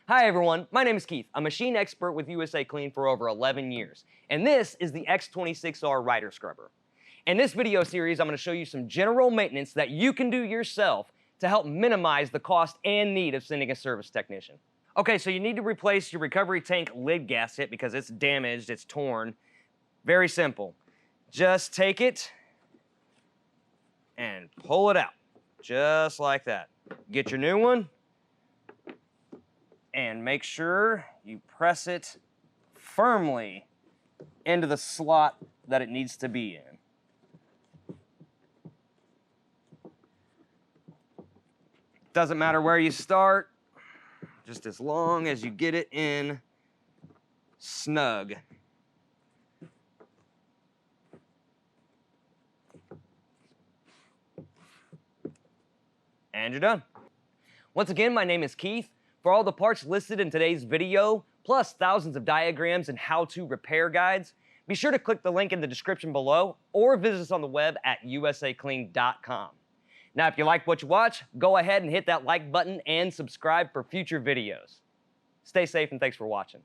Hi everyone, my name is Keith. I'm a machine expert with USACLEAN for over 11 years, and this is the X26R Rider Scrubber. In this video series, I'm going to show you some general maintenance that you can do yourself to help minimize the cost and need of sending a service technician. Okay, so you need to replace your recovery tank lid gasket because it's damaged, it's torn. Very simple. Just take it and pull it out, just like that. Get your new one. And make sure you press it firmly into the slot that it needs to be in. Doesn't matter where you start, just as long as you get it in snug. And you're done. Once again, my name is Keith. For all the parts listed in today's video, plus thousands of diagrams and how-to repair guides, be sure to click the link in the description below or visit us on the web at USACLEAN.com. Now, if you like what you watch, go ahead and hit that like button and subscribe for future videos. Stay safe and thanks for watching.